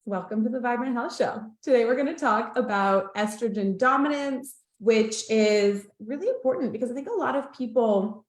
Welcome to the Vibrant Health Show. Today we're going to talk about estrogen dominance, which is really important because I think a lot of people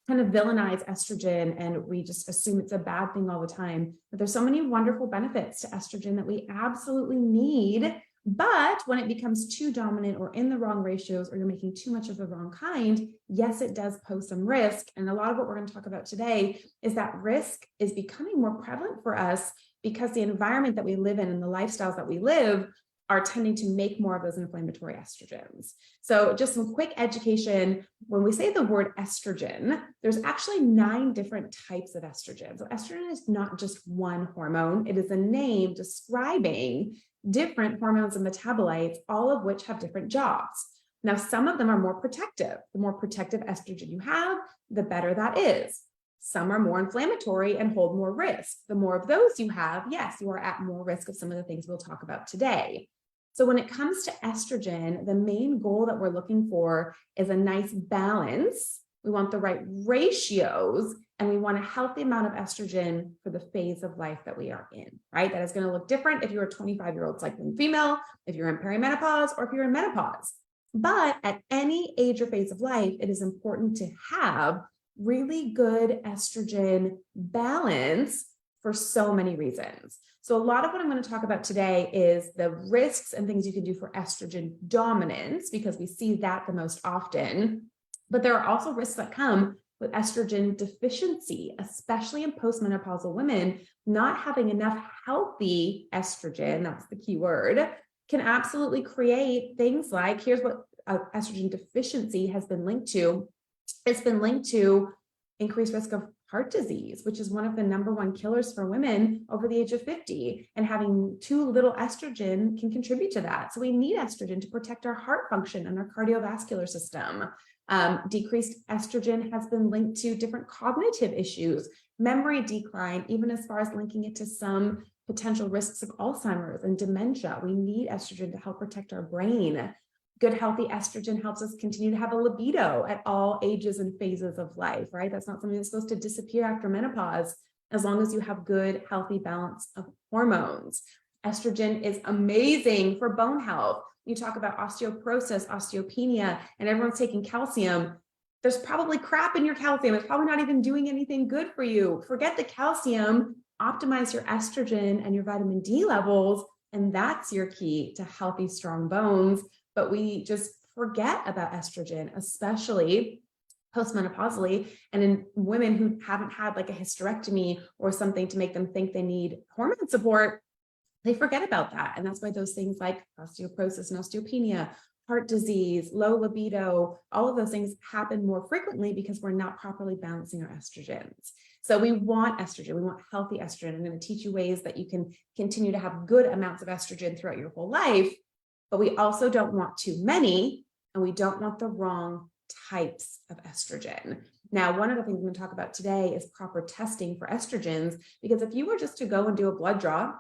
kind of villainize estrogen and we just assume it's a bad thing all the time. But there's so many wonderful benefits to estrogen that we absolutely need. But when it becomes too dominant or in the wrong ratios, or you're making too much of the wrong kind, yes, it does pose some risk. And a lot of what we're going to talk about today is that risk is becoming more prevalent for us because the environment that we live in and the lifestyles that we live are tending to make more of those inflammatory estrogens. So just some quick education. When we say the word estrogen, there's actually 9 different types of estrogen. So estrogen is not just one hormone. It is a name describing different hormones and metabolites, all of which have different jobs. Now, some of them are more protective. The more protective estrogen you have, the better that is. Some are more inflammatory and hold more risk. The more of those you have, yes, you are at more risk of some of the things we'll talk about today. So when it comes to estrogen, the main goal that we're looking for is a nice balance. We want the right ratios, and we want a healthy amount of estrogen for the phase of life that we are in, right? That is going to look different if you're a 25-year-old cycling female, if you're in perimenopause, or if you're in menopause. But at any age or phase of life, it is important to have really good estrogen balance for so many reasons. So a lot of what I'm going to talk about today is the risks and things you can do for estrogen dominance, because we see that the most often. But there are also risks that come with estrogen deficiency, especially in postmenopausal women. Not having enough healthy estrogen, that's the key word, can absolutely create things like, here's what estrogen deficiency has been linked to. It's been linked to increased risk of heart disease, which is one of the #1 killers for women over the age of 50. And having too little estrogen can contribute to that. So we need estrogen to protect our heart function and our cardiovascular system. Decreased estrogen has been linked to different cognitive issues, memory decline, even as far as linking it to some potential risks of Alzheimer's and dementia. We need estrogen to help protect our brain. Good, healthy estrogen helps us continue to have a libido at all ages and phases of life, right? That's not something that's supposed to disappear after menopause, as long as you have good, healthy balance of hormones. Estrogen is amazing for bone health. You talk about osteoporosis, osteopenia, and everyone's taking calcium. There's probably crap in your calcium. It's probably not even doing anything good for you. Forget the calcium, optimize your estrogen and your vitamin D levels, and that's your key to healthy, strong bones. But we just forget about estrogen, especially postmenopausally, and in women who haven't had like a hysterectomy or something to make them think they need hormone support. They forget about that. And that's why those things like osteoporosis and osteopenia, heart disease, low libido, all of those things happen more frequently because we're not properly balancing our estrogens. So we want estrogen. We want healthy estrogen. I'm going to teach you ways that you can continue to have good amounts of estrogen throughout your whole life. But we also don't want too many, and we don't want the wrong types of estrogen. Now, one of the things I'm going to talk about today is proper testing for estrogens, because if you were just to go and do a blood draw,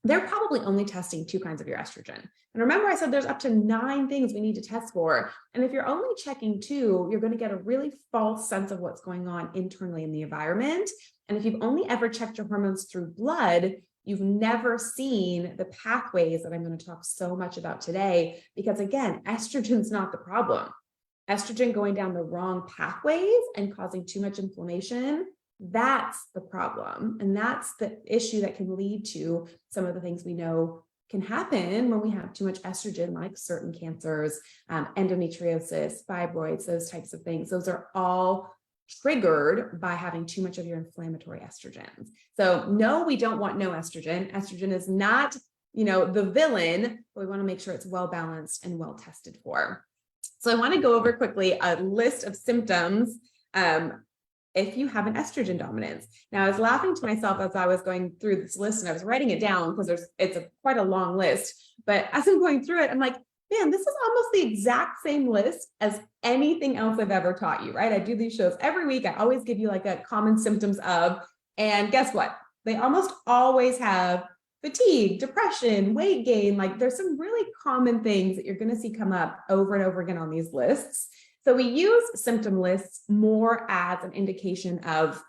they're probably only testing 2 kinds of your estrogen. And remember, I said there's up to 9 things we need to test for. And if you're only checking 2, you're going to get a really false sense of what's going on internally in the environment. And if you've only ever checked your hormones through blood, you've never seen the pathways that I'm going to talk so much about today, because again, estrogen's not the problem. Estrogen going down the wrong pathways and causing too much inflammation, that's the problem. And that's the issue that can lead to some of the things we know can happen when we have too much estrogen, like certain cancers, endometriosis, fibroids, those types of things. Those are all triggered by having too much of your inflammatory estrogens. So no, we don't want no estrogen. Estrogen is not, the villain, but we want to make sure it's well balanced and well tested for. So I want to go over quickly a list of symptoms if you have an estrogen dominance. Now, I was laughing to myself as I was going through this list, and I was writing it down because it's quite a long list. But as I'm going through it, I'm like, man, this is almost the exact same list as anything else I've ever taught you, right? I do these shows every week. I always give you like a common symptoms of, and guess what? They almost always have fatigue, depression, weight gain. Like there's some really common things that you're going to see come up over and over again on these lists. So we use symptom lists more as an indication of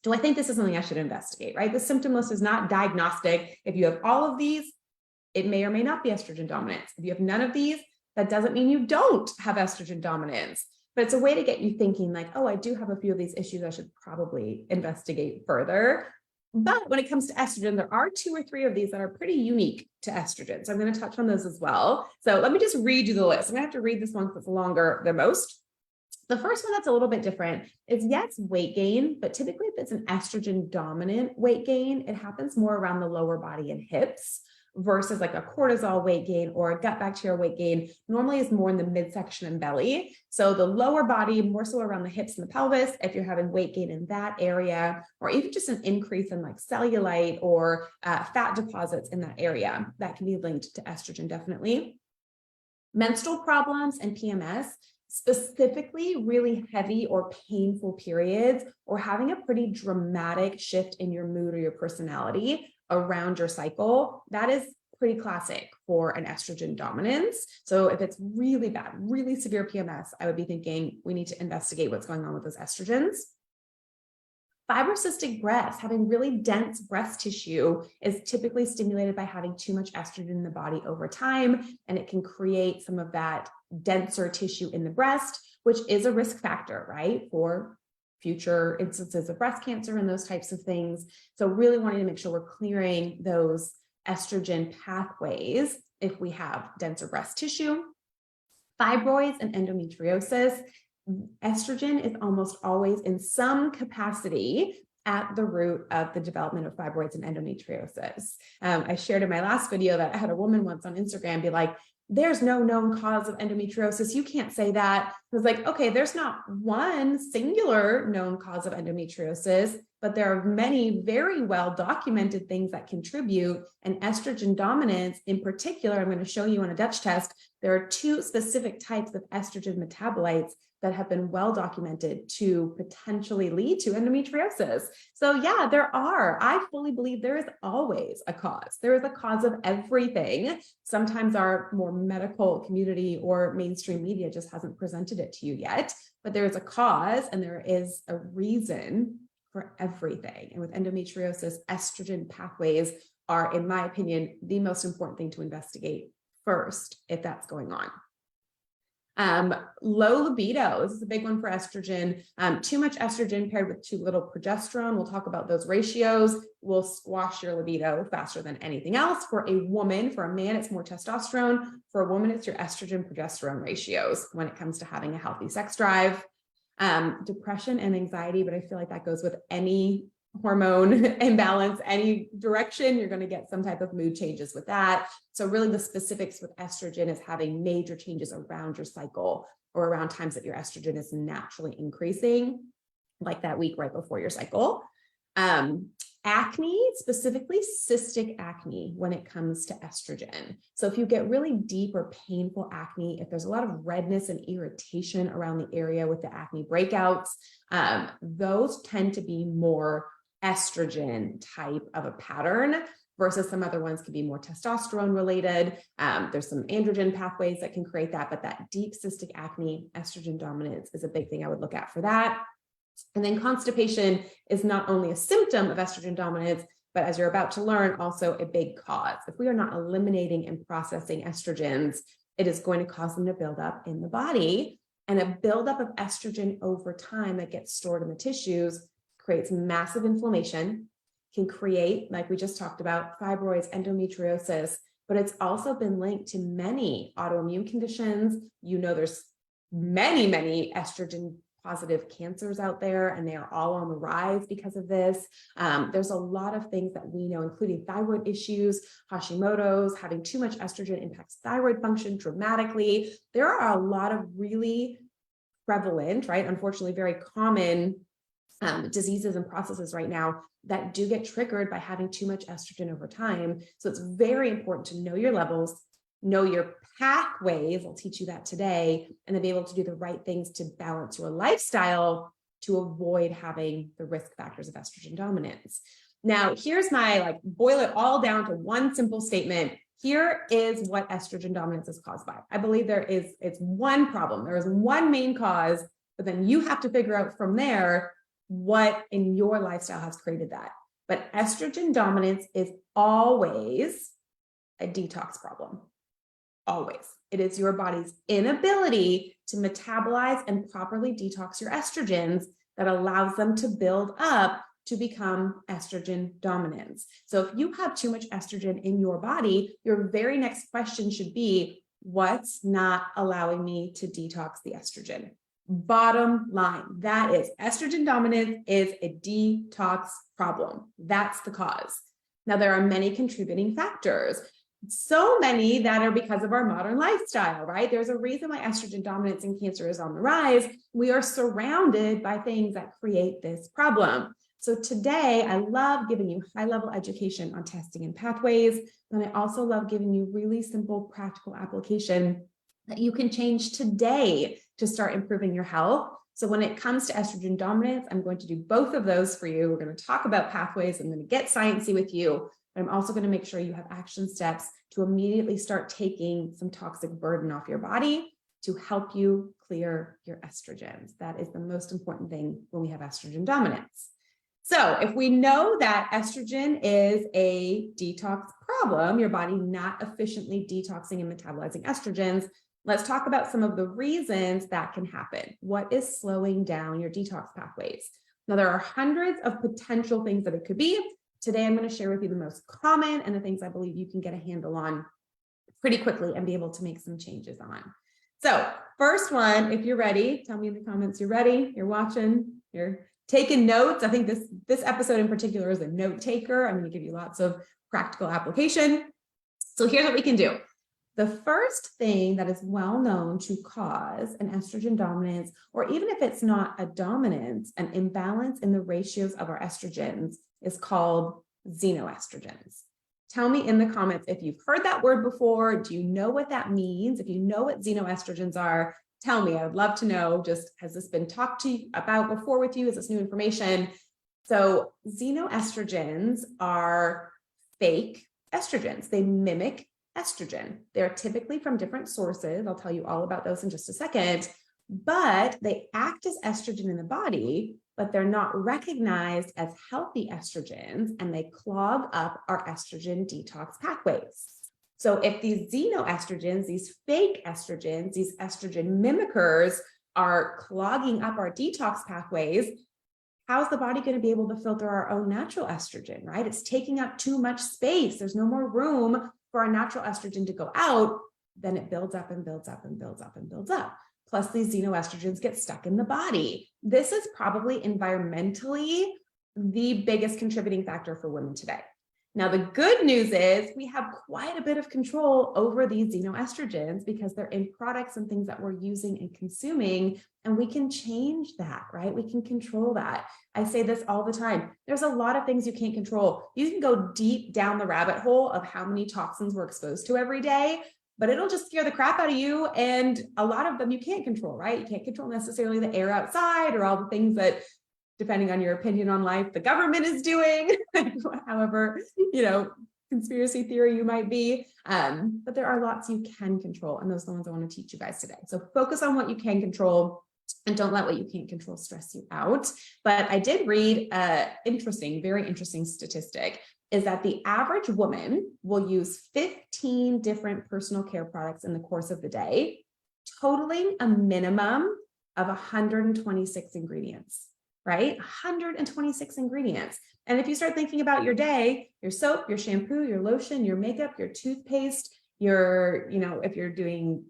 do I think this is something I should investigate, right? The symptom list is not diagnostic. If you have all of these, it may or may not be estrogen dominance. If you have none of these, that doesn't mean you don't have estrogen dominance, but it's a way to get you thinking like, oh, I do have a few of these issues I should probably investigate further. But when it comes to estrogen, there are 2 or 3 of these that are pretty unique to estrogen. So I'm going to touch on those as well. So let me just read you the list. I'm going to have to read this one because it's longer than most. The first one that's a little bit different is, yes, weight gain, but typically if it's an estrogen dominant weight gain, it happens more around the lower body and hips versus like a cortisol weight gain or a gut bacteria weight gain normally is more in the midsection and belly. So the lower body, more so around the hips and the pelvis, if you're having weight gain in that area, or even just an increase in like cellulite or fat deposits in that area, that can be linked to estrogen definitely. Menstrual problems and PMS, specifically really heavy or painful periods, or having a pretty dramatic shift in your mood or your personality around your cycle, that is pretty classic for an estrogen dominance. So if it's really bad, really severe PMS, I would be thinking we need to investigate what's going on with those estrogens. Fibrocystic breasts, having really dense breast tissue, is typically stimulated by having too much estrogen in the body over time, and it can create some of that denser tissue in the breast, which is a risk factor, right, for future instances of breast cancer and those types of things. So really wanting to make sure we're clearing those estrogen pathways if we have denser breast tissue. Fibroids and endometriosis, estrogen is almost always in some capacity at the root of the development of fibroids and endometriosis. I shared in my last video that I had a woman once on Instagram be like, there's no known cause of endometriosis. You can't say that. I was like, okay, there's not one singular known cause of endometriosis, but there are many very well documented things that contribute. And estrogen dominance in particular, I'm going to show you on a Dutch test, there are 2 specific types of estrogen metabolites that have been well documented to potentially lead to endometriosis. So yeah, I fully believe there is always a cause. There is a cause of everything. Sometimes our more medical community or mainstream media just hasn't presented it to you yet, but there is a cause and there is a reason for everything. And with endometriosis, estrogen pathways are, in my opinion, the most important thing to investigate first if that's going on. Low libido, this is a big one for estrogen. Too much estrogen paired with too little progesterone. We'll talk about those ratios. Will squash your libido faster than anything else. For a woman, for a man, it's more testosterone. For a woman, it's your estrogen progesterone ratios when it comes to having a healthy sex drive. Depression and anxiety, but I feel like that goes with any hormone imbalance, any direction, you're going to get some type of mood changes with that. So really the specifics with estrogen is having major changes around your cycle or around times that your estrogen is naturally increasing, like that week right before your cycle. Acne, specifically cystic acne when it comes to estrogen. So if you get really deep or painful acne, if there's a lot of redness and irritation around the area with the acne breakouts, those tend to be more estrogen type of a pattern versus some other ones could be more testosterone related. There's some androgen pathways that can create that, but that deep cystic acne, estrogen dominance is a big thing I would look at for that. And then constipation is not only a symptom of estrogen dominance, but as you're about to learn, also a big cause. If we are not eliminating and processing estrogens, it is going to cause them to build up in the body. And a buildup of estrogen over time that gets stored in the tissues creates massive inflammation, can create, like we just talked about, fibroids, endometriosis, but it's also been linked to many autoimmune conditions. You know, there's many, many estrogen positive cancers out there, and they are all on the rise because of this. There's a lot of things that we know, including thyroid issues, Hashimoto's, having too much estrogen impacts thyroid function dramatically. There are a lot of really prevalent, right, unfortunately very common diseases and processes right now that do get triggered by having too much estrogen over time. So it's very important to know your levels, know your pathways, I'll teach you that today, and then be able to do the right things to balance your lifestyle to avoid having the risk factors of estrogen dominance. Now, here's my boil it all down to one simple statement. Here is what estrogen dominance is caused by. I believe it's one problem. There is one main cause, but then you have to figure out from there what in your lifestyle has created that. But estrogen dominance is always a detox problem. Always. It is your body's inability to metabolize and properly detox your estrogens that allows them to build up to become estrogen dominance. So if you have too much estrogen in your body, your very next question should be, what's not allowing me to detox the estrogen? Bottom line, that is estrogen dominance is a detox problem. That's the cause. Now, there are many contributing factors. So many that are because of our modern lifestyle, right? There's a reason why estrogen dominance in cancer is on the rise. We are surrounded by things that create this problem. So today, I love giving you high-level education on testing and pathways, and I also love giving you really simple, practical application that you can change today to start improving your health. So when it comes to estrogen dominance, I'm going to do both of those for you. We're going to talk about pathways. I'm going to get sciencey with you. But I'm also going to make sure you have action steps to immediately start taking some toxic burden off your body to help you clear your estrogens. That is the most important thing when we have estrogen dominance. So if we know that estrogen is a detox problem, your body not efficiently detoxing and metabolizing estrogens, let's talk about some of the reasons that can happen. What is slowing down your detox pathways? Now, there are hundreds of potential things that it could be. Today, I'm going to share with you the most common and the things I believe you can get a handle on pretty quickly and be able to make some changes on. So first one, if you're ready, tell me in the comments you're ready, you're watching, you're taking notes. I think this episode in particular is a note taker. I'm going to give you lots of practical application. So here's what we can do. The first thing that is well known to cause an estrogen dominance, or even if it's not a dominance, an imbalance in the ratios of our estrogens, is called xenoestrogens. Tell me in the comments if you've heard that word before. Do you know what that means? If you know what xenoestrogens are, tell me. I would love to know. Just, has this been talked to you about before with you? Is this new information? So xenoestrogens are fake estrogens. They mimic estrogen. They're typically from different sources. I'll tell you all about those in just a second, but they act as estrogen in the body, but they're not recognized as healthy estrogens, and they clog up our estrogen detox pathways. So if these xenoestrogens, these fake estrogens, these estrogen mimickers are clogging up our detox pathways, how's the body going to be able to filter our own natural estrogen, right? It's taking up too much space. There's no more room for our natural estrogen to go out. Then it builds up and builds up and builds up and builds up. Plus these xenoestrogens get stuck in the body. This is probably environmentally the biggest contributing factor for women today. Now, the good news is we have quite a bit of control over these xenoestrogens because they're in products and things that we're using and consuming, and we can change that, right? We can control that. I say this all the time. There's a lot of things you can't control. You can go deep down the rabbit hole of how many toxins we're exposed to every day, but it'll just scare the crap out of you. And a lot of them you can't control, right? You can't control necessarily the air outside or all the things that, depending on your opinion on life, the government is doing, however, conspiracy theory you might be. But there are lots you can control, and those are the ones I want to teach you guys today. So focus on what you can control and don't let what you can't control stress you out. But I did read a very interesting statistic, is that the average woman will use 15 different personal care products in the course of the day, totaling a minimum of 126 ingredients. Right? 126 ingredients. And if you start thinking about your day, your soap, your shampoo, your lotion, your makeup, your toothpaste, if you're doing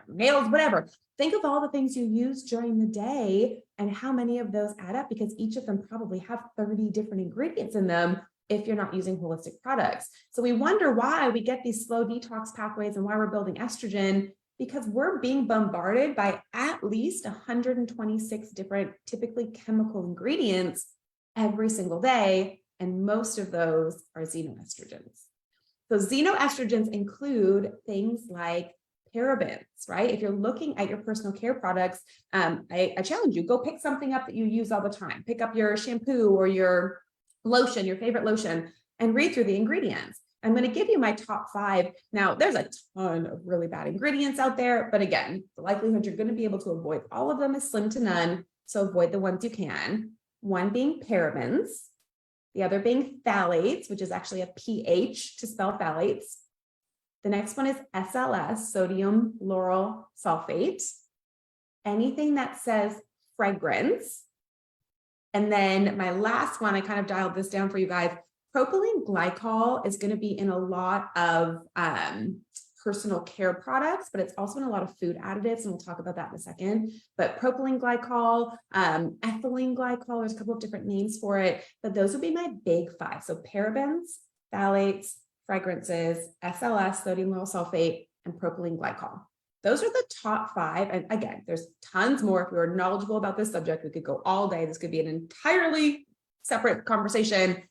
nails, whatever, think of all the things you use during the day and how many of those add up, because each of them probably have 30 different ingredients in them if you're not using holistic products. So we wonder why we get these slow detox pathways and why we're building estrogen, because we're being bombarded by at least 126 different, typically chemical ingredients every single day, and most of those are xenoestrogens. So xenoestrogens include things like parabens, right? If you're looking at your personal care products, I challenge you, go pick something up that you use all the time. Pick up your shampoo or your lotion, your favorite lotion, and read through the ingredients. I'm going to give you my top 5. Now, there's a ton of really bad ingredients out there, but again, the likelihood you're going to be able to avoid all of them is slim to none, so avoid the ones you can. one being parabens, the other being phthalates, which is actually a pH to spell phthalates. The next one is SLS, sodium lauryl sulfate. Anything that says fragrance. And then my last one, I kind of dialed this down for you guys. Propylene glycol is going to be in a lot of personal care products, but it's also in a lot of food additives, and we'll talk about that in a second. But propylene glycol, ethylene glycol, there's a couple of different names for it, but those would be my big five. So parabens, phthalates, fragrances, SLS, sodium lauryl sulfate, and propylene glycol. Those are the top five. And again, there's tons more. If you're knowledgeable about this subject, we could go all day. This could be an entirely separate conversation.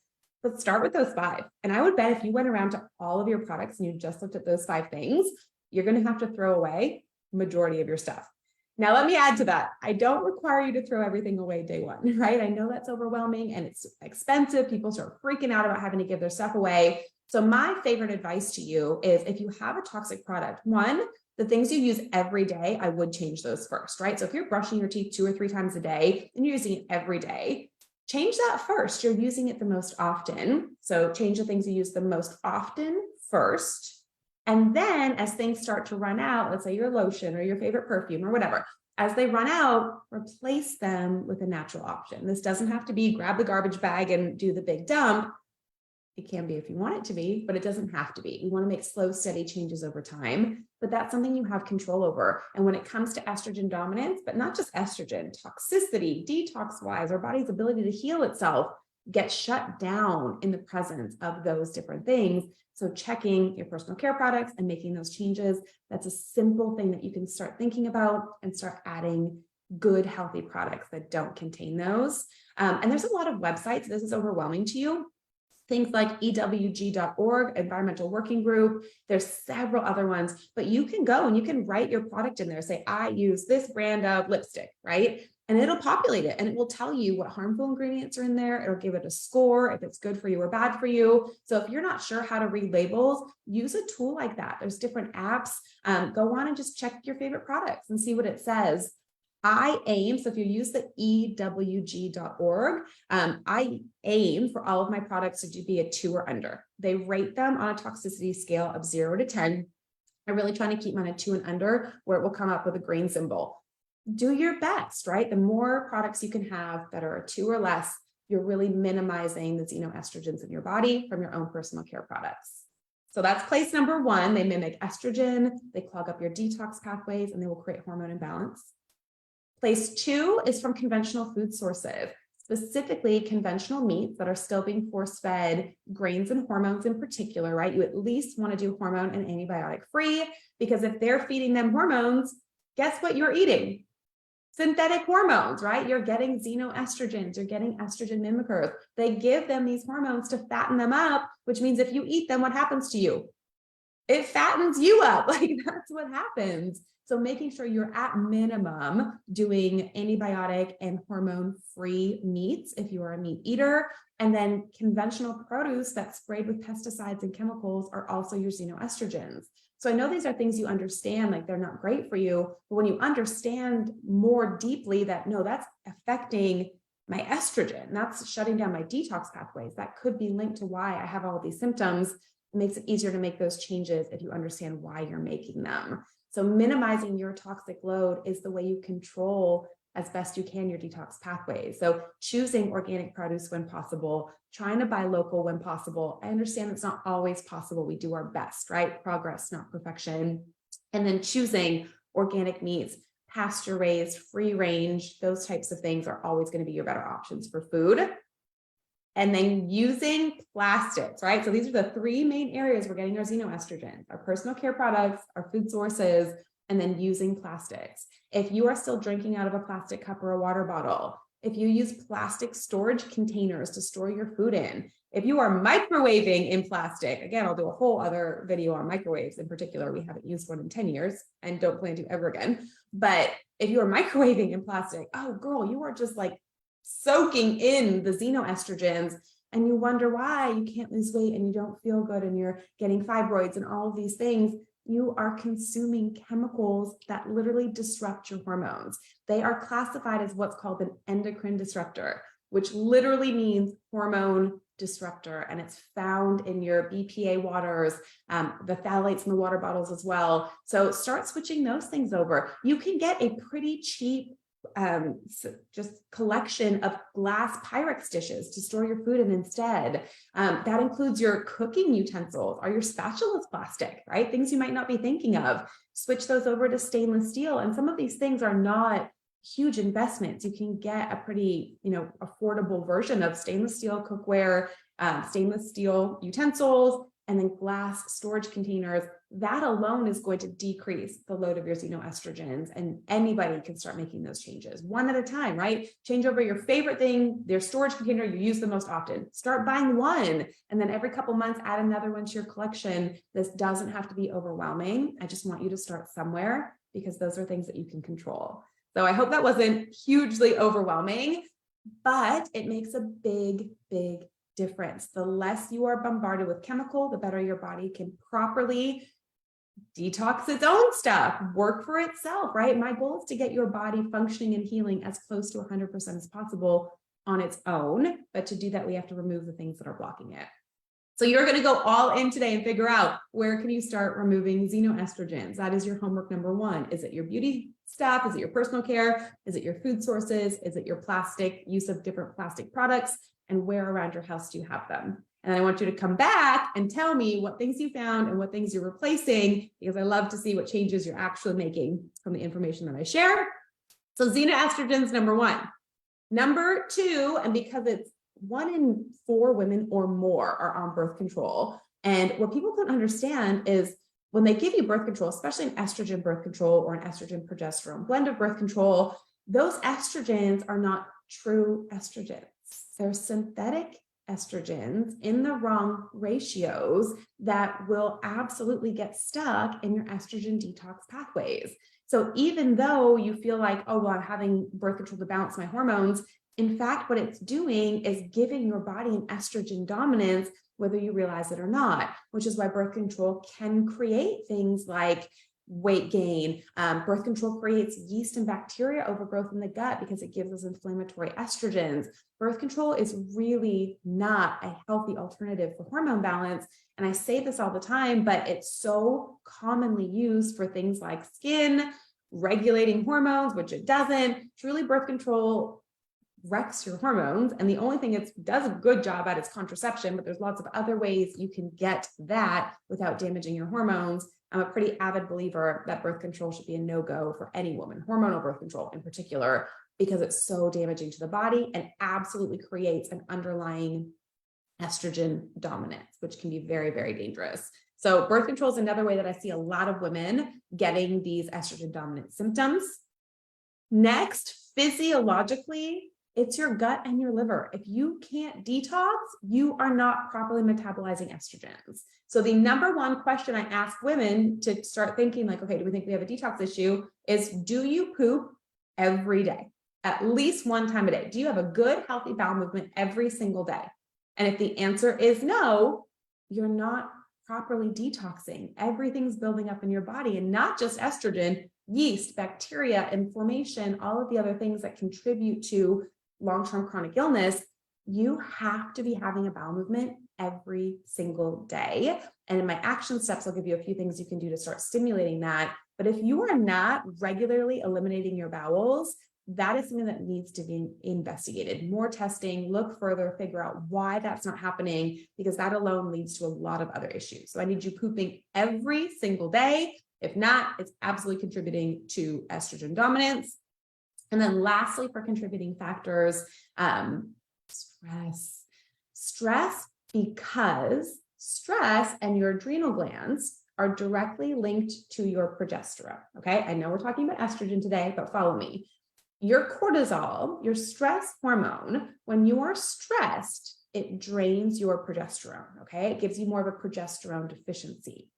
Let's start with those five. And I would bet if you went around to all of your products and you just looked at those five things, you're going to have to throw away majority of your stuff. Now, let me add to that. I don't require you to throw everything away day one, right? I know that's overwhelming and it's expensive. People start freaking out about having to give their stuff away. So my favorite advice to you is if you have a toxic product, one, the things you use every day, I would change those first, right? So if you're brushing your teeth 2 or 3 times a day and you're using it every day, change that first. You're using it the most often. So change the things you use the most often first. And then as things start to run out, let's say your lotion or your favorite perfume or whatever, as they run out, replace them with a natural option. This doesn't have to be grab the garbage bag and do the big dump. It can be if you want it to be, but it doesn't have to be. We want to make slow, steady changes over time, but that's something you have control over. And when it comes to estrogen dominance, but not just estrogen, toxicity, detox-wise, our body's ability to heal itself gets shut down in the presence of those different things. So checking your personal care products and making those changes, that's a simple thing that you can start thinking about and start adding good, healthy products that don't contain those. And there's a lot of websites. This is overwhelming to you. Things like EWG.org, Environmental Working Group. There's several other ones, but you can go and you can write your product in there. Say, I use this brand of lipstick, right? And it'll populate it and it will tell you what harmful ingredients are in there. It'll give it a score if it's good for you or bad for you. So if you're not sure how to read labels, use a tool like that. There's different apps. Go on and just check your favorite products and see what it says. I aim, so if you use the EWG.org, I aim for all of my products to be a 2 or under. They rate them on a toxicity scale of 0 to 10. I'm really trying to keep them on a 2 and under, where it will come up with a green symbol. Do your best, right? The more products you can have that are a 2 or less, you're really minimizing the xenoestrogens in your body from your own personal care products. So that's place number 1. They mimic estrogen, they clog up your detox pathways, and they will create hormone imbalance. Place 2 is from conventional food sources, specifically conventional meats that are still being force-fed grains and hormones in particular, right? You at least want to do hormone and antibiotic free, because if they're feeding them hormones, guess what you're eating? Synthetic hormones, right? You're getting xenoestrogens, you're getting estrogen mimickers. They give them these hormones to fatten them up, which means if you eat them, what happens to you? It fattens you up. Like, that's what happens. So making sure you're at minimum doing antibiotic and hormone-free meats if you are a meat eater. And then conventional produce that's sprayed with pesticides and chemicals are also your xenoestrogens. So I know these are things you understand, like they're not great for you, but when you understand more deeply that, no, that's affecting my estrogen, that's shutting down my detox pathways, that could be linked to why I have all these symptoms, it makes it easier to make those changes if you understand why you're making them. So minimizing your toxic load is the way you control as best you can your detox pathways. So choosing organic produce when possible, trying to buy local when possible. I understand it's not always possible. We do our best, right? Progress, not perfection. And then choosing organic meats, pasture raised, free range, those types of things are always going to be your better options for food. And then using plastics, right? So these are the 3 main areas we're getting our xenoestrogens, our personal care products, our food sources, and then using plastics. If you are still drinking out of a plastic cup or a water bottle, if you use plastic storage containers to store your food in, if you are microwaving in plastic, again, I'll do a whole other video on microwaves in particular. We haven't used one in 10 years and don't plan to ever again. But if you are microwaving in plastic, oh girl, you are just like soaking in the xenoestrogens, and you wonder why you can't lose weight and you don't feel good and you're getting fibroids and all of these things. You are consuming chemicals that literally disrupt your hormones. They are classified as what's called an endocrine disruptor. which literally means hormone disruptor, and it's found in your BPA waters, the phthalates in the water bottles as well. So start switching those things over. You can get a pretty cheap just collection of glass Pyrex dishes to store your food in instead. That includes your cooking utensils. Are your spatulas plastic, right? Things you might not be thinking of. Switch those over to stainless steel. And some of these things are not huge investments. You can get a pretty, affordable version of stainless steel cookware, stainless steel utensils, and then glass storage containers. That alone is going to decrease the load of your xenoestrogens, and anybody can start making those changes one at a time, right? Change over your favorite thing, their storage container you use the most often. Start buying one, and then every couple months add another one to your collection. This doesn't have to be overwhelming. I just want you to start somewhere, because those are things that you can control. So I hope that wasn't hugely overwhelming, but it makes a big, big difference. The less you are bombarded with chemical, the better your body can properly detox its own stuff, work for itself, right? My goal is to get your body functioning and healing as close to 100% as possible on its own. But to do that, we have to remove the things that are blocking it. So you're going to go all in today and figure out, where can you start removing xenoestrogens? That is your homework number one. Is it your beauty stuff? Is it your personal care? Is it your food sources? Is it your plastic use of different plastic products? And where around your house do you have them? And I want you to come back and tell me what things you found and what things you're replacing, because I love to see what changes you're actually making from the information that I share. So xenoestrogens, number one. Number two, and because it's 1 in 4 women or more are on birth control. And what people don't understand is, when they give you birth control, especially an estrogen birth control or an estrogen progesterone blend of birth control, those estrogens are not true estrogens. They're synthetic estrogens in the wrong ratios that will absolutely get stuck in your estrogen detox pathways. So even though you feel like, oh, well, I'm having birth control to balance my hormones, in fact, what it's doing is giving your body an estrogen dominance, whether you realize it or not, which is why birth control can create things like weight gain. Birth control creates yeast and bacteria overgrowth in the gut because it gives us inflammatory estrogens. Birth control is really not a healthy alternative for hormone balance. And I say this all the time, but it's so commonly used for things like skin, regulating hormones, which it doesn't. Truly, birth control wrecks your hormones. And the only thing it does a good job at is contraception, but there's lots of other ways you can get that without damaging your hormones. I'm a pretty avid believer that birth control should be a no-go for any woman, hormonal birth control in particular, because it's so damaging to the body and absolutely creates an underlying estrogen dominance, which can be very, very dangerous. So birth control is another way that I see a lot of women getting these estrogen dominant symptoms. Next, physiologically, it's your gut and your liver. If you can't detox, you are not properly metabolizing estrogens. So the number one question I ask women to start thinking like, okay, do we think we have a detox issue, is, do you poop every day? At least one time a day? Do you have a good, healthy bowel movement every single day? And if the answer is no, you're not properly detoxing. Everything's building up in your body, and not just estrogen, yeast, bacteria, inflammation, all of the other things that contribute to long-term chronic illness. You have to be having a bowel movement every single day. And in my action steps, I'll give you a few things you can do to start stimulating that. But if you are not regularly eliminating your bowels, that is something that needs to be investigated. More testing, look further, figure out why that's not happening, because that alone leads to a lot of other issues. So I need you pooping every single day. If not, it's absolutely contributing to estrogen dominance. And then lastly, for contributing factors, stress, because stress and your adrenal glands are directly linked to your progesterone. Okay. I know we're talking about estrogen today, but follow me. Your cortisol, your stress hormone, when you are stressed, it drains your progesterone. Okay. It gives you more of a progesterone deficiency.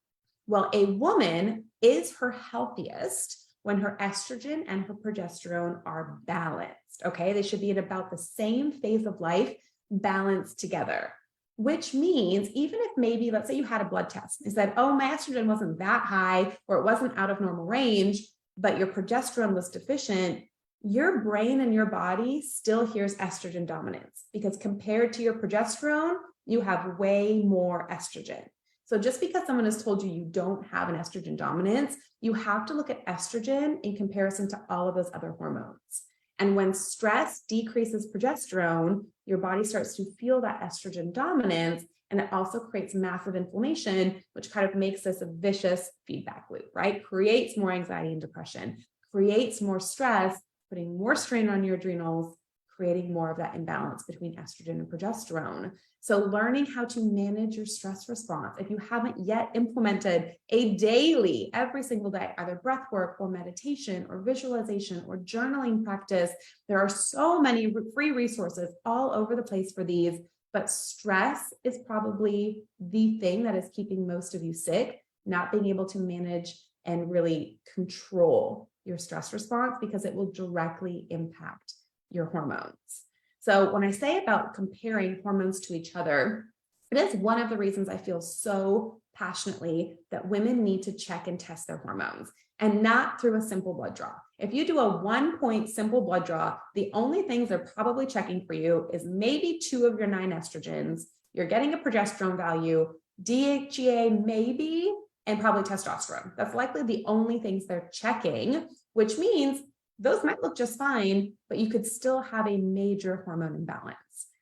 Well, a woman is her healthiest when her estrogen and her progesterone are balanced. Okay. They should be in about the same phase of life, balanced together, which means even if maybe, let's say you had a blood test and said, oh, my estrogen wasn't that high, or it wasn't out of normal range, but your progesterone was deficient, your brain and your body still hears estrogen dominance because compared to your progesterone, you have way more estrogen. So just because someone has told you you don't have an estrogen dominance, you have to look at estrogen in comparison to all of those other hormones. And when stress decreases progesterone, your body starts to feel that estrogen dominance, and it also creates massive inflammation, which kind of makes this a vicious feedback loop, right? Creates more anxiety and depression, creates more stress, putting more strain on your adrenals, creating more of that imbalance between estrogen and progesterone. So learning how to manage your stress response. If you haven't yet implemented a daily, every single day, either breath work or meditation or visualization or journaling practice, there are so many free resources all over the place for these, but stress is probably the thing that is keeping most of you sick, not being able to manage and really control your stress response because it will directly impact your hormones. So when I say about comparing hormones to each other, it is one of the reasons I feel so passionately that women need to check and test their hormones, and not through a simple blood draw. If you do a 1-point simple blood draw, the only things they're probably checking for you is maybe 2 of your 9 estrogens, you're getting a progesterone value, DHEA maybe, and probably testosterone. That's likely the only things they're checking, which means those might look just fine, but you could still have a major hormone imbalance.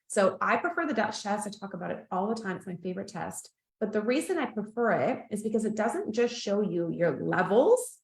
So I prefer the Dutch test. I talk about it all the time. It's my favorite test. But the reason I prefer it is because it doesn't just show you your levels,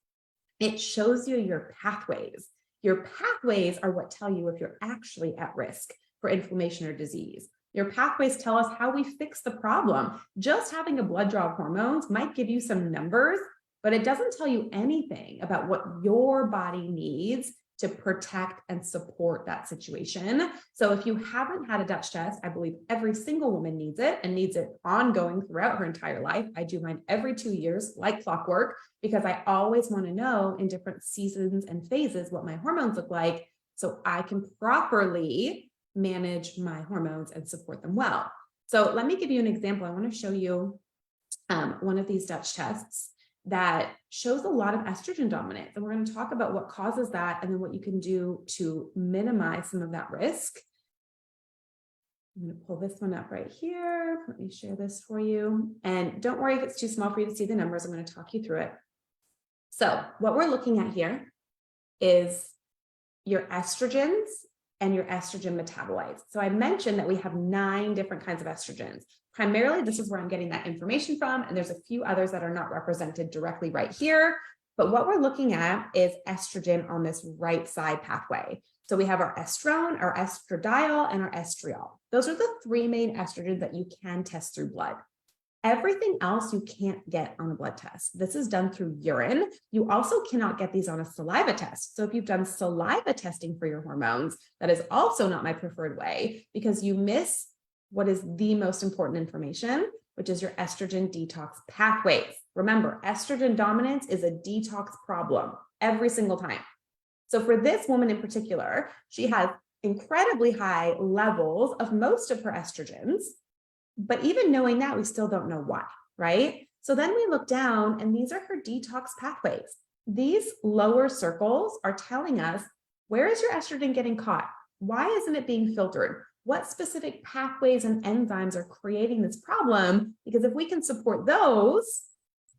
it shows you your pathways. Your pathways are what tell you if you're actually at risk for inflammation or disease. Your pathways tell us how we fix the problem. Just having a blood draw of hormones might give you some numbers, but it doesn't tell you anything about what your body needs to protect and support that situation. So if you haven't had a Dutch test, I believe every single woman needs it and needs it ongoing throughout her entire life. I do mine every 2 years, like clockwork, because I always want to know in different seasons and phases what my hormones look like so I can properly manage my hormones and support them well. So let me give you an example. I want to show you one of these Dutch tests that shows a lot of estrogen dominance. And we're going to talk about what causes that and then what you can do to minimize some of that risk. I'm going to pull this one up right here. Let me share this for you. And don't worry if it's too small for you to see the numbers. I'm going to talk you through it. So what we're looking at here is your estrogens and your estrogen metabolites. So I mentioned that we have 9 different kinds of estrogens. Primarily, this is where I'm getting that information from, and there's a few others that are not represented directly right here. But what we're looking at is estrogen on this right side pathway. So we have our estrone, our estradiol, and our estriol. Those are the 3 main estrogens that you can test through blood. Everything else you can't get on a blood test. This is done through urine. You also cannot get these on a saliva test. So if you've done saliva testing for your hormones, that is also not my preferred way because you miss what is the most important information, which is your estrogen detox pathways. Remember, estrogen dominance is a detox problem every single time. So for this woman in particular, she has incredibly high levels of most of her estrogens. But even knowing that, we still don't know why, right? So then we look down and these are her detox pathways. These lower circles are telling us, where is your estrogen getting caught? Why isn't it being filtered? What specific pathways and enzymes are creating this problem? Because if we can support those,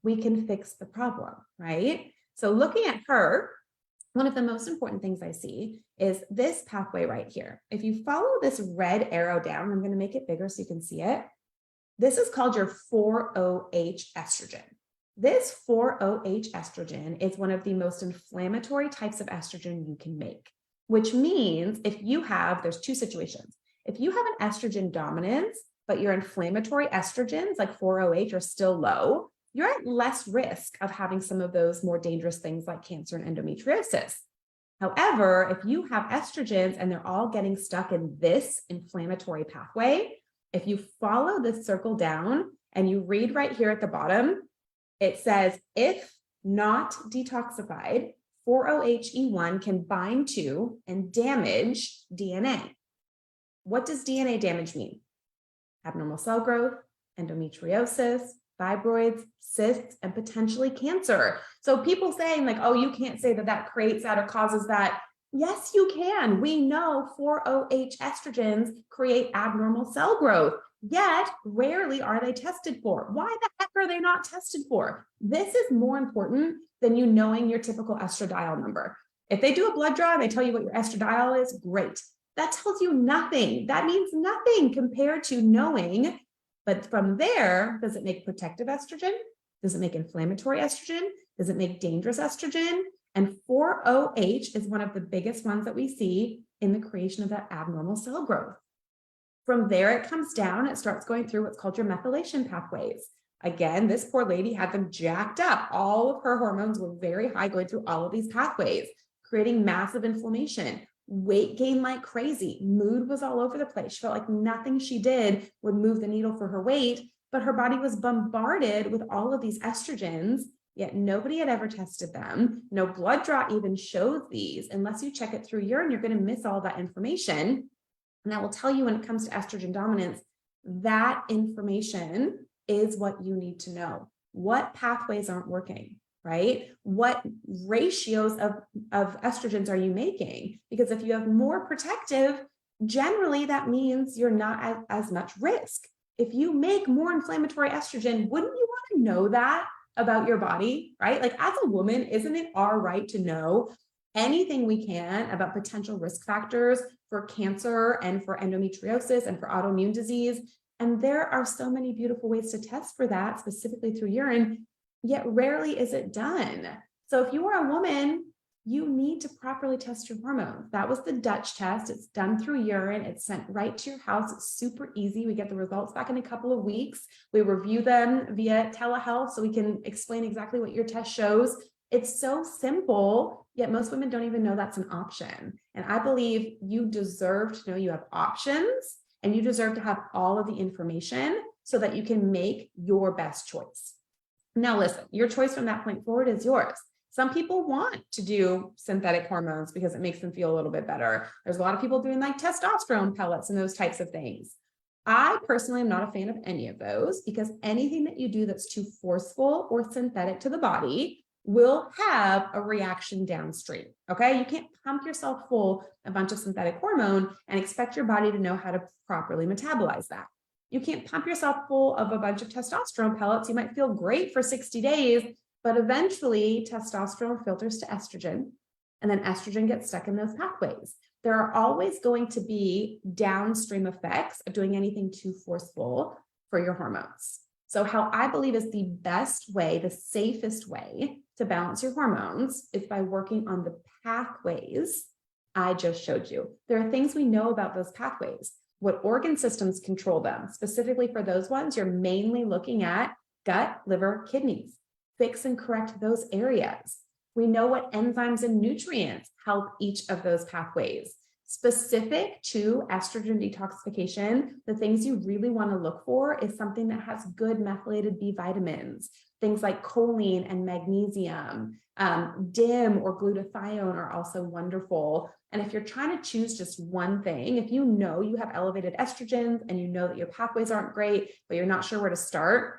we can fix the problem, right? So looking at her, one of the most important things I see is this pathway right here. If you follow this red arrow down, I'm going to make it bigger so you can see it. This is called your 4-OH estrogen. This 4-OH estrogen is one of the most inflammatory types of estrogen you can make, which means if you have, there's 2 situations. If you have an estrogen dominance, but your inflammatory estrogens like 4-OH are still low, you're at less risk of having some of those more dangerous things like cancer and endometriosis. However, if you have estrogens and they're all getting stuck in this inflammatory pathway, if you follow this circle down and you read right here at the bottom, it says, if not detoxified, 4-OHE1 can bind to and damage DNA. What does DNA damage mean? Abnormal cell growth, endometriosis, fibroids, cysts, and potentially cancer. So people saying like, oh, you can't say that that creates that or causes that. Yes, you can. We know 4-OH estrogens create abnormal cell growth, yet rarely are they tested for. Why the heck are they not tested for? This is more important than you knowing your typical estradiol number. If they do a blood draw and they tell you what your estradiol is, great. That tells you nothing. That means nothing compared to knowing. But from there, does it make protective estrogen? Does it make inflammatory estrogen? Does it make dangerous estrogen? And 4-OH is one of the biggest ones that we see in the creation of that abnormal cell growth. From there, it comes down, it starts going through what's called your methylation pathways. Again, this poor lady had them jacked up. All of her hormones were very high going through all of these pathways, creating massive inflammation, weight gain like crazy. Mood was all over the place. She felt like nothing she did would move the needle for her weight, but her body was bombarded with all of these estrogens. Yet nobody had ever tested them. No blood draw even shows these. Unless you check it through urine, you're going to miss all that information. And that will tell you when it comes to estrogen dominance, that information is what you need to know. What pathways aren't working, right? What ratios of estrogens are you making? Because if you have more protective, generally that means you're not at as much risk. If you make more inflammatory estrogen, wouldn't you want to know that about your body, right? Like as a woman, isn't it our right to know anything we can about potential risk factors for cancer and for endometriosis and for autoimmune disease? And there are so many beautiful ways to test for that, specifically through urine, yet rarely is it done. So if you are a woman, you need to properly test your hormones. That was the Dutch test. It's done through urine. It's sent right to your house. It's super easy. We get the results back in a couple of weeks. We review them via telehealth so we can explain exactly what your test shows. It's so simple, yet most women don't even know that's an option. And I believe you deserve to know you have options and you deserve to have all of the information so that you can make your best choice. Now, listen, your choice from that point forward is yours. Some people want to do synthetic hormones because it makes them feel a little bit better. There's a lot of people doing like testosterone pellets and those types of things. I personally am not a fan of any of those because anything that you do that's too forceful or synthetic to the body will have a reaction downstream, okay? You can't pump yourself full a bunch of synthetic hormone and expect your body to know how to properly metabolize that. You can't pump yourself full of a bunch of testosterone pellets. You might feel great for 60 days, but eventually testosterone filters to estrogen, and then estrogen gets stuck in those pathways. There are always going to be downstream effects of doing anything too forceful for your hormones. So how I believe is the best way, the safest way to balance your hormones is by working on the pathways I just showed you. There are things we know about those pathways. What organ systems control them? Specifically for those ones, you're mainly looking at gut, liver, kidneys. Fix and correct those areas. We know what enzymes and nutrients help each of those pathways. Specific to estrogen detoxification, the things you really want to look for is something that has good methylated B vitamins, things like choline and magnesium, DIM or glutathione are also wonderful. And if you're trying to choose just one thing, if you know you have elevated estrogens and you know that your pathways aren't great, but you're not sure where to start,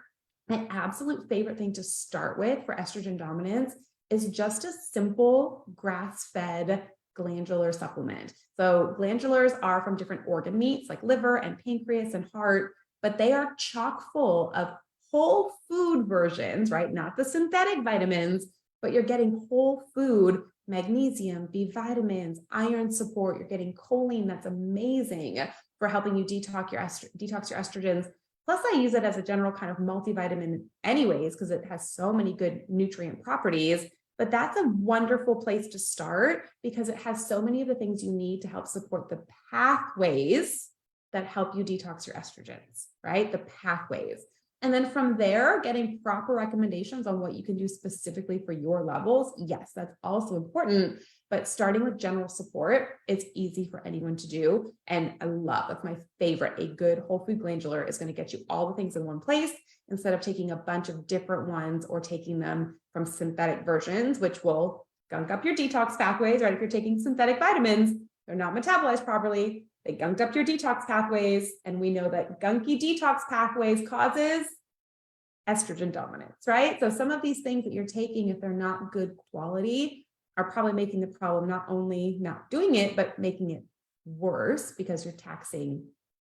my absolute favorite thing to start with for estrogen dominance is just a simple grass-fed glandular supplement. So glandulars are from different organ meats like liver and pancreas and heart, but they are chock full of whole food versions, right? Not the synthetic vitamins, but you're getting whole food, magnesium, B vitamins, iron support. You're getting choline. That's amazing for helping you detox your estrogens. Plus, I use it as a general kind of multivitamin anyways, because it has so many good nutrient properties. But that's a wonderful place to start because it has so many of the things you need to help support the pathways that help you detox your estrogens, right? The pathways. And then from there, getting proper recommendations on what you can do specifically for your levels. Yes, that's also important. But starting with general support, it's easy for anyone to do. And I love, that's my favorite. A good whole food glandular is going to get you all the things in one place instead of taking a bunch of different ones or taking them from synthetic versions, which will gunk up your detox pathways, right? If you're taking synthetic vitamins, they're not metabolized properly. They gunked up your detox pathways. And we know that gunky detox pathways causes estrogen dominance, right? So some of these things that you're taking, if they're not good quality, are probably making the problem not only not doing it, but making it worse because you're taxing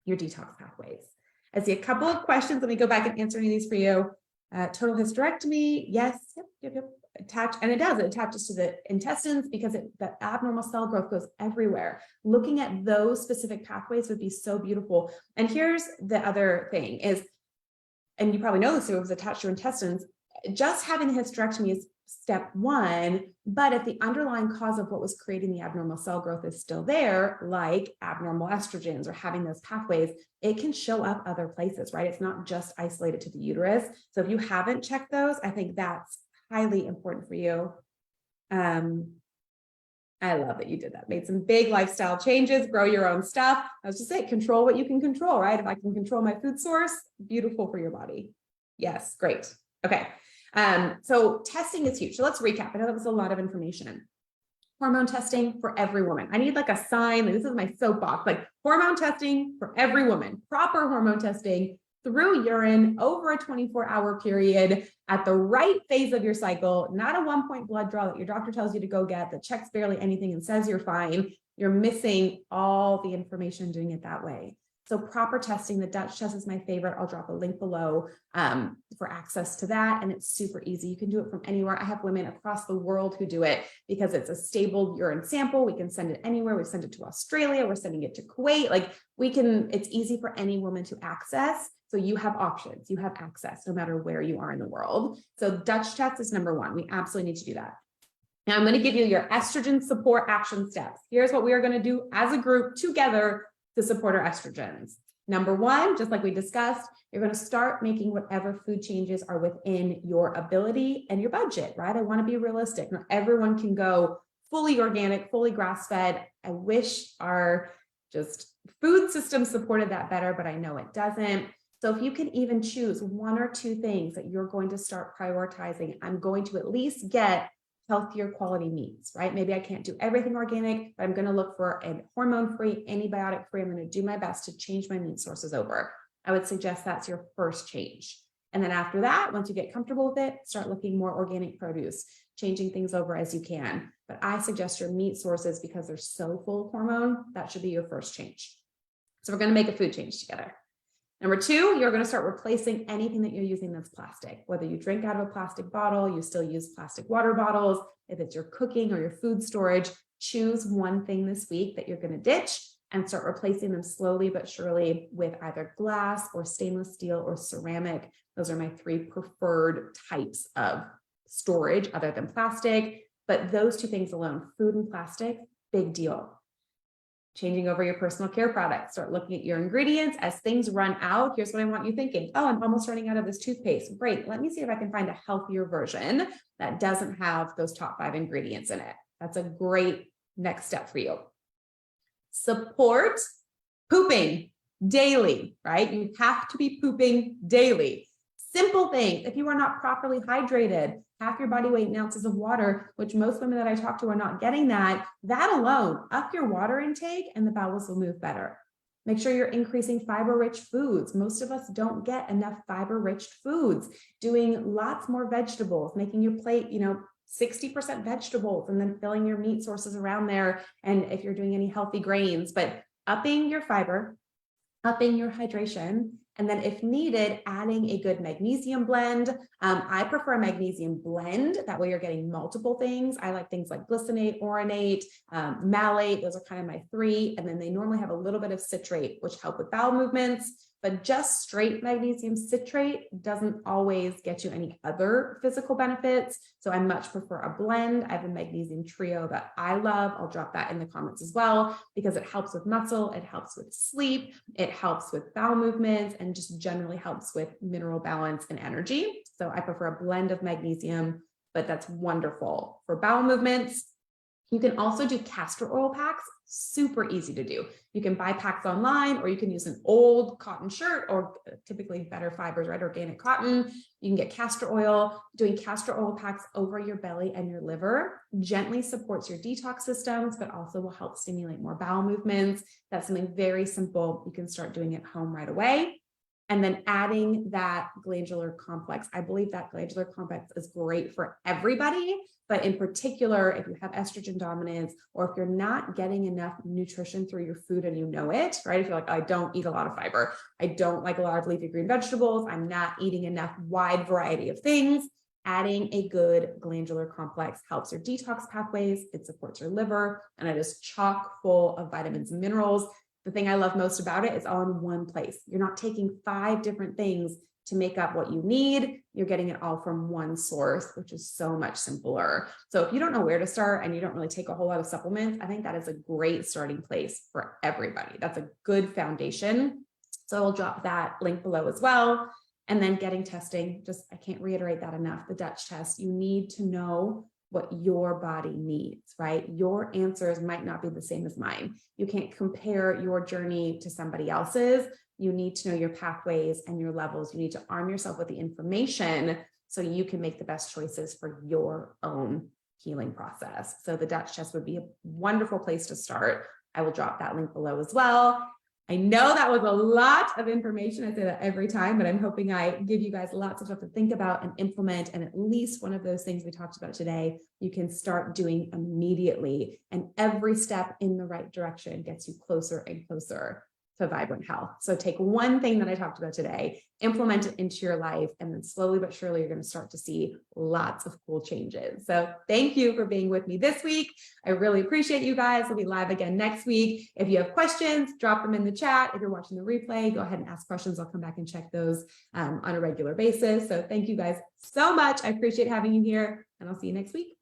your detox pathways. I see a couple of questions. Let me go back and answer any of these for you. Total hysterectomy, yes, yep. Attach, and it attaches to the intestines because the abnormal cell growth goes everywhere. Looking at those specific pathways would be so beautiful. And here's the other thing is, and you probably know this, it was attached to your intestines. Just having the hysterectomy is step one, but if the underlying cause of what was creating the abnormal cell growth is still there, like abnormal estrogens or having those pathways, it can show up other places, right? It's not just isolated to the uterus. So if you haven't checked those, I think that's highly important for you. I love that you did that. Made some big lifestyle changes, grow your own stuff. I was just saying, control what you can control, right? If I can control my food source, beautiful for your body. Yes, great. Okay. So testing is huge. So let's recap. I know that was a lot of information. Hormone testing for every woman. I need like a sign. Like, this is my soapbox. Like hormone testing for every woman. Proper hormone testing through urine over a 24-hour period at the right phase of your cycle, not a 1-point blood draw that your doctor tells you to go get that checks barely anything and says you're fine. You're missing all the information doing it that way. So proper testing, the Dutch test is my favorite. I'll drop a link below for access to that. And it's super easy. You can do it from anywhere. I have women across the world who do it because it's a stable urine sample. We can send it anywhere. We send it to Australia. We're sending it to Kuwait. Like it's easy for any woman to access. So you have options, you have access no matter where you are in the world. So Dutch test is number one. We absolutely need to do that. Now I'm going to give you your estrogen support action steps. Here's what we are going to do as a group together to support our estrogens. Number one, just like we discussed, you're going to start making whatever food changes are within your ability and your budget, right? I want to be realistic. Not everyone can go fully organic, fully grass-fed. I wish our just food system supported that better, but I know it doesn't. So if you can even choose 1 or 2 things that you're going to start prioritizing, I'm going to at least get healthier quality meats, right? Maybe I can't do everything organic, but I'm going to look for a hormone-free, antibiotic-free. I'm going to do my best to change my meat sources over. I would suggest that's your first change. And then after that, once you get comfortable with it, start looking more organic produce, changing things over as you can. But I suggest your meat sources, because they're so full of hormone, that should be your first change. So we're going to make a food change together. Number 2, you're going to start replacing anything that you're using that's plastic. Whether you drink out of a plastic bottle, you still use plastic water bottles, if it's your cooking or your food storage, choose one thing this week that you're going to ditch and start replacing them slowly but surely with either glass or stainless steel or ceramic. Those are my 3 preferred types of storage other than plastic. But those 2 things alone, food and plastic, big deal. Changing over your personal care products, start looking at your ingredients. As things run out, here's what I want you thinking. Oh, I'm almost running out of this toothpaste. Great. Let me see if I can find a healthier version that doesn't have those top 5 ingredients in it. That's a great next step for you. Support pooping daily, right? You have to be pooping daily. Simple things. If you are not properly hydrated, half your body weight in ounces of water, which most women that I talk to are not getting that alone, up your water intake and the bowels will move better. Make sure you're increasing fiber-rich foods. Most of us don't get enough fiber-rich foods. Doing lots more vegetables, making your plate, 60% vegetables, and then filling your meat sources around there. And if you're doing any healthy grains, but upping your fiber, upping your hydration, and then if needed, adding a good magnesium blend. I prefer a magnesium blend. That way you're getting multiple things. I like things like glycinate, oronate, malate. Those are kind of my 3. And then they normally have a little bit of citrate, which help with bowel movements. But just straight magnesium citrate doesn't always get you any other physical benefits. So I much prefer a blend. I have a magnesium trio that I love. I'll drop that in the comments as well, because it helps with muscle, it helps with sleep, it helps with bowel movements, and just generally helps with mineral balance and energy. So I prefer a blend of magnesium, but that's wonderful for bowel movements. You can also do castor oil packs, super easy to do. You can buy packs online, or you can use an old cotton shirt, or typically better fibers, right? Organic cotton. You can get castor oil. Doing castor oil packs over your belly and your liver gently supports your detox systems, but also will help stimulate more bowel movements. That's something very simple. You can start doing at home right away. And then adding that glandular complex. I believe that glandular complex is great for everybody, but in particular, if you have estrogen dominance, or if you're not getting enough nutrition through your food and you know it, right? If you're like, I don't eat a lot of fiber, I don't like a lot of leafy green vegetables, I'm not eating enough wide variety of things, adding a good glandular complex helps your detox pathways, it supports your liver, and it is chock full of vitamins and minerals. The thing I love most about it is all in one place. You're not taking 5 different things to make up what you need. You're getting it all from one source, which is so much simpler. So if you don't know where to start and you don't really take a whole lot of supplements, I think that is a great starting place for everybody. That's a good foundation. So I'll drop that link below as well. And then getting testing, I can't reiterate that enough. The Dutch test, you need to know what your body needs, right? Your answers might not be the same as mine. You can't compare your journey to somebody else's. You need to know your pathways and your levels. You need to arm yourself with the information so you can make the best choices for your own healing process. So the Dutch test would be a wonderful place to start. I will drop that link below as well. I know that was a lot of information. I say that every time, but I'm hoping I give you guys lots of stuff to think about and implement. And at least one of those things we talked about today, you can start doing immediately. And every step in the right direction gets you closer and closer to vibrant health. So take one thing that I talked about today, implement it into your life, and then slowly but surely you're going to start to see lots of cool changes. So thank you for being with me this week. I really appreciate you guys. We'll be live again next week. If you have questions, drop them in the chat. If you're watching the replay, go ahead and ask questions. I'll come back and check those on a regular basis. So thank you guys so much. I appreciate having you here, and I'll see you next week.